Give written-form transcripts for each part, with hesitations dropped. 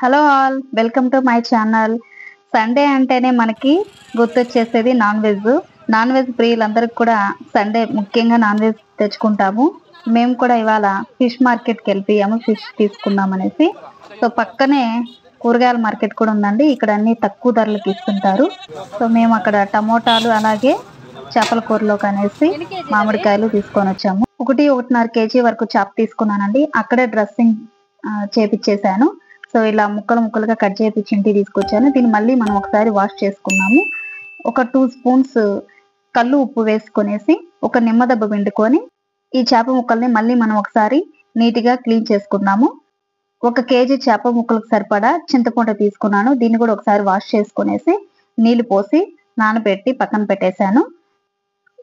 Hello all, welcome to my channel. Sunday అంటేనే మనకి గుర్తొచ్చేసేది non veg ప్రియులందరికీ కూడా సండే ముఖ్యంగా నాన్ వెజ్ తెచ్చుకుంటాము. మేము కూడా ఇవాళ ఫిష్ మార్కెట్కి వెళ్ళిపోయాము, ఫిష్ తీసుకుందాం అనేసి. సో పక్కనే కూరగాయల మార్కెట్ కూడా ఉందండి, ఇక్కడ అన్ని తక్కువ ధరలకు ఇస్తుంటారు. సో మేము అక్కడ టమోటాలు అలాగే చేపల కూరలోకి అనేసి మామిడికాయలు తీసుకొని వచ్చాము. 1.5 kg వరకు చేప తీసుకున్నానండి. అక్కడే డ్రెస్సింగ్ చేపించేసాను. సో ఇలా ముక్కలుగా కట్ చేపించి ఇంటికి తీసుకొచ్చాను. దీన్ని మళ్ళీ మనం ఒకసారి వాష్ చేసుకున్నాము. ఒక 2 స్పూన్స్ కల్లు ఉప్పు వేసుకునేసి ఒక నిమ్మదబ్బ పిండుకొని ఈ చేప ముక్కల్ని మళ్ళీ మనం ఒకసారి నీట్గా క్లీన్ చేసుకున్నాము. 1 kg చేప ముక్కలకు సరిపడా చింతపండు తీసుకున్నాను. దీన్ని కూడా ఒకసారి వాష్ చేసుకునేసి నీళ్లు పోసి నానబెట్టి పక్కన పెట్టేశాను.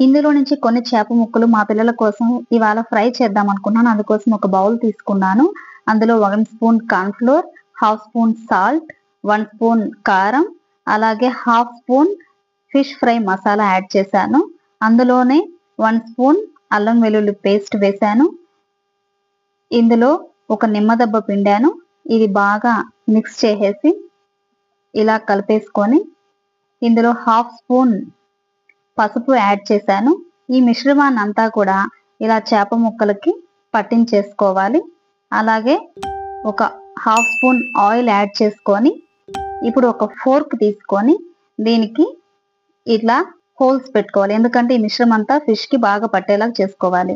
ఇందులో నుంచి కొన్ని చేప ముక్కలు మా పిల్లల కోసం ఇవాళ ఫ్రై చేద్దాం అనుకున్నాను. అందుకోసం ఒక బౌల్ తీసుకున్నాను. అందులో 1 spoon cornflour, 1/2 spoon salt, 1 spoon కారం, అలాగే 1/2 spoon fish fry masala add చేశాను. అందులోనే 1 స్పూన్ అల్లం వెల్లుల్లి పేస్ట్ వేశాను. ఇందులో ఒక నిమ్మదబ్బ పిండాను. ఇది బాగా మిక్స్ చేసేసి ఇలా కలిపేసుకొని ఇందులో 1/2 స్పూన్ పసుపు యాడ్ చేశాను. ఈ మిశ్రమాన్ని అంతా కూడా ఇలా చేప ముక్కలకి పట్టించేసుకోవాలి. అలాగే ఒక 1/2 స్పూన్ ఆయిల్ యాడ్ చేసుకొని ఇప్పుడు ఒక ఫోర్క్ తీసుకొని దీనికి ఇట్లా హోల్స్ పెట్టుకోవాలి. ఎందుకంటే ఈ మిశ్రమం అంతా ఫిష్కి బాగా పట్టేలా చేసుకోవాలి.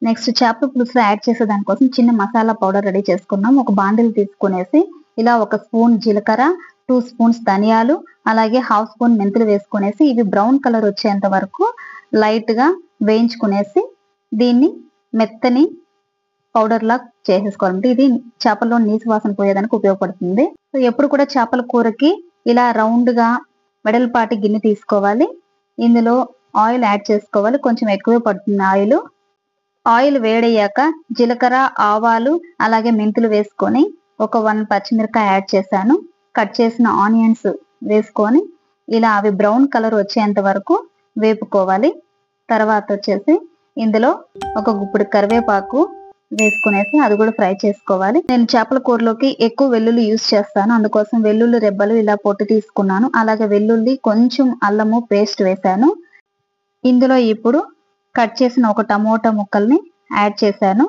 నెక్స్ట్ చేపల పులుసులో యాడ్ చేసే దానికోసం చిన్న మసాలా పౌడర్ రెడీ చేసుకున్నాం. ఒక బాండిల్ తీసుకునేసి ఇలా 1 స్పూన్ జీలకర్ర, 2 స్పూన్స్ ధనియాలు, అలాగే 1/2 స్పూన్ మెంతులు వేసుకునేసి ఇవి బ్రౌన్ కలర్ వచ్చేంత వరకు లైట్గా వేయించుకునేసి దీన్ని మెత్తని పౌడర్ లా చేసేసుకోవాలంటే ఇది చేపల్లో నీసు వాసన పోయేదానికి ఉపయోగపడుతుంది. సో ఎప్పుడు కూడా చేపల కూరకి ఇలా రౌండ్గా వెడల్పాటి గిన్నె తీసుకోవాలి. ఇందులో ఆయిల్ యాడ్ చేసుకోవాలి. కొంచెం ఎక్కువే పడుతుంది ఆయిల్ వేడయ్యాక జీలకర్ర, ఆవాలు, అలాగే మెంతులు వేసుకొని ఒక 1 పచ్చిమిరకాయ యాడ్ చేశాను. కట్ చేసిన ఆనియన్స్ వేసుకొని ఇలా అవి బ్రౌన్ కలర్ వచ్చేంత వరకు వేపుకోవాలి. తర్వాత వచ్చేసి ఇందులో ఒక గుప్పెడు కరివేపాకు వేసుకునేసి అది కూడా ఫ్రై చేసుకోవాలి. నేను చేపల కూరలోకి ఎక్కువ వెల్లుల్లి యూజ్ చేస్తాను. అందుకోసం వెల్లుల్లి రెబ్బలు ఇలా పొట్టు తీసుకున్నాను. అలాగే వెల్లుల్లి, కొంచెం అల్లము పేస్ట్ వేశాను. ఇందులో ఇప్పుడు కట్ చేసిన ఒక టమోటా ముక్కల్ని యాడ్ చేశాను.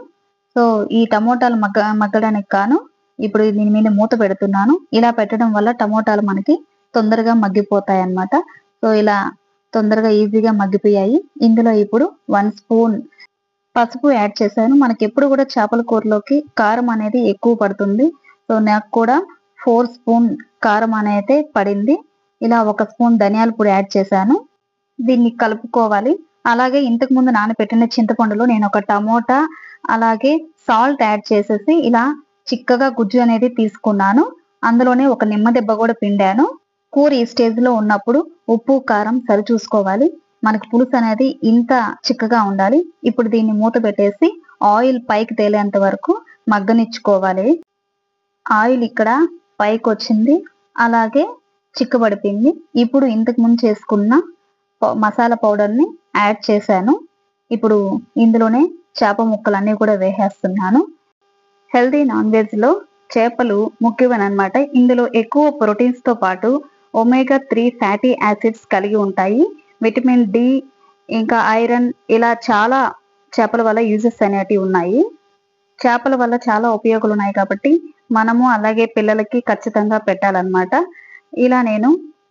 సో ఈ టమోటాలు మగ్గడానికి కాను ఇప్పుడు దీని మీద మూత పెడుతున్నాను. ఇలా పెట్టడం వల్ల టమోటాలు మనకి తొందరగా మగ్గిపోతాయి అన్నమాట. సో ఇలా తొందరగా ఈజీగా మగ్గిపోయాయి. ఇందులో ఇప్పుడు 1 స్పూన్ పసుపు యాడ్ చేశాను. మనకి ఎప్పుడు కూడా చేపల కూరలోకి కారం అనేది ఎక్కువ పడుతుంది. సో నాకు కూడా 4 స్పూన్ కారం అనేది పడింది. ఇలా 1 స్పూన్ ధనియాల పొడి యాడ్ చేశాను. దీన్ని కలుపుకోవాలి. అలాగే ఇంతకు ముందు నానబెట్టిన చింతపండులో నేను ఒక టమోటా అలాగే సాల్ట్ యాడ్ చేసేసి ఇలా చిక్కగా గుజ్జు అనేది తీసుకున్నాను. అందులోనే ఒక నిమ్మదెబ్బ కూడా పిండాను. కూర ఈ స్టేజ్ లో ఉన్నప్పుడు ఉప్పు కారం సరి చూసుకోవాలి. మనకి పులుసు అనేది ఇంత చిక్కగా ఉండాలి. ఇప్పుడు దీన్ని మూత పెట్టేసి ఆయిల్ పైకి తేలేంత వరకు మగ్గనిచ్చుకోవాలి. ఆయిల్ ఇక్కడ పైకి వచ్చింది, అలాగే చిక్కబడిపోయింది. ఇప్పుడు ఇంతకు ముందు చేసుకున్న మసాలా పౌడర్ని యాడ్ చేశాను. ఇప్పుడు ఇందులోనే చేప ముక్కలన్నీ కూడా వేసేస్తున్నాను. హెల్దీ నాన్ వెజ్ లో చేపలు ముఖ్యమనమాట. ఇందులో ఎక్కువ ప్రోటీన్స్ తో పాటు ఒమేగా 3 ఫ్యాటీ యాసిడ్స్ కలిగి ఉంటాయి. విటమిన్ డి, ఇంకా ఐరన్, ఇలా చాలా చేపల వల్ల యూజెస్ అనేటివి ఉన్నాయి. చేపల వల్ల చాలా ఉపయోగాలు ఉన్నాయి కాబట్టి మనము అలాగే పిల్లలకి ఖచ్చితంగా పెట్టాలన్నమాట. ఇలా నేను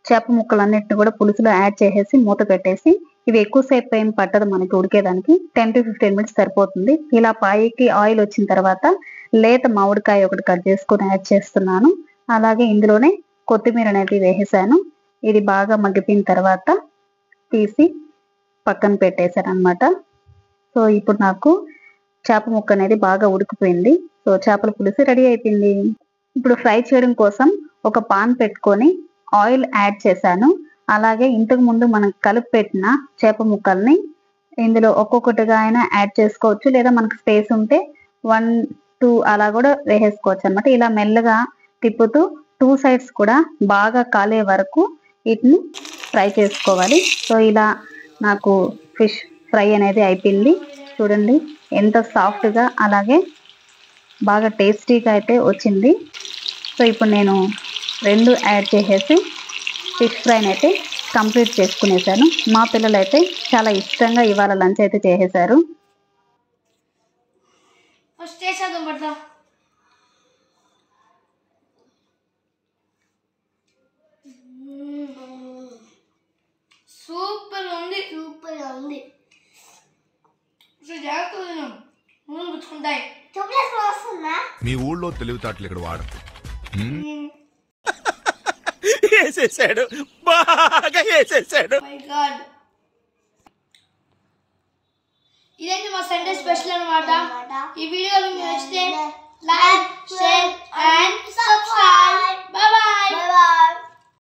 చేప ముక్కలన్నిటిని కూడా పులుసులో యాడ్ చేసేసి మూత పెట్టేసి ఇవి ఎక్కువసేపు ఏం పట్టదు మనకి ఉడికేదానికి. 10 to 15 మినిట్స్ సరిపోతుంది. ఇలా పైకి ఆయిల్ వచ్చిన తర్వాత లేత మామిడికాయ ఒకటి కట్ చేసుకొని యాడ్ చేస్తున్నాను. అలాగే ఇందులోనే కొత్తిమీర అనేది వేసేసాను. ఇది బాగా మగ్గిపోయిన తర్వాత తీసి పక్కన పెట్టేశాను అనమాట. సో ఇప్పుడు నాకు చేప ముక్క అనేది బాగా ఉడికిపోయింది. సో చేపల పులుసు రెడీ అయిపోయింది. ఇప్పుడు ఫ్రై చేయడం కోసం ఒక పాన్ పెట్టుకొని ఆయిల్ యాడ్ చేశాను. అలాగే ఇంతకు ముందు మనం కలిపి పెట్టిన చేప ముక్కల్ని ఇందులో ఒక్కొక్కటిగా అయినా యాడ్ చేసుకోవచ్చు, లేదా మనకు స్పేస్ ఉంటే 1, 2 అలా కూడా వేసేసుకోవచ్చు అనమాట. ఇలా మెల్లగా తిప్పుతూ 2 సైడ్స్ కూడా బాగా కాలే వరకు వీటిని ఫ్రై చేసుకోవాలి. సో ఇలా నాకు ఫిష్ ఫ్రై అనేది అయిపోయింది. చూడండి ఎంత సాఫ్ట్గా అలాగే బాగా టేస్టీగా అయితే వచ్చింది. సో ఇప్పుడు నేను 2 యాడ్ చేసేసి ఫిష్ ఫ్రైని అయితే కంప్లీట్ చేసుకునేసాను. మా పిల్లలు అయితే చాలా ఇష్టంగా ఇవాళ లంచ్ అయితే చేసేసారు. సూపర్ ఉంది, సూపర్ ఉంది. మీ ఊళ్ళో తెలివితేటలు ఇక్కడ వాడదు. వేసేసాడు, బాగా వేసేసాడు. ఇదైతే మా సండే స్పెషల్ అన్నమాట. ఈ వీడియో మీకు నచ్చితే like, share and subscribe. By by.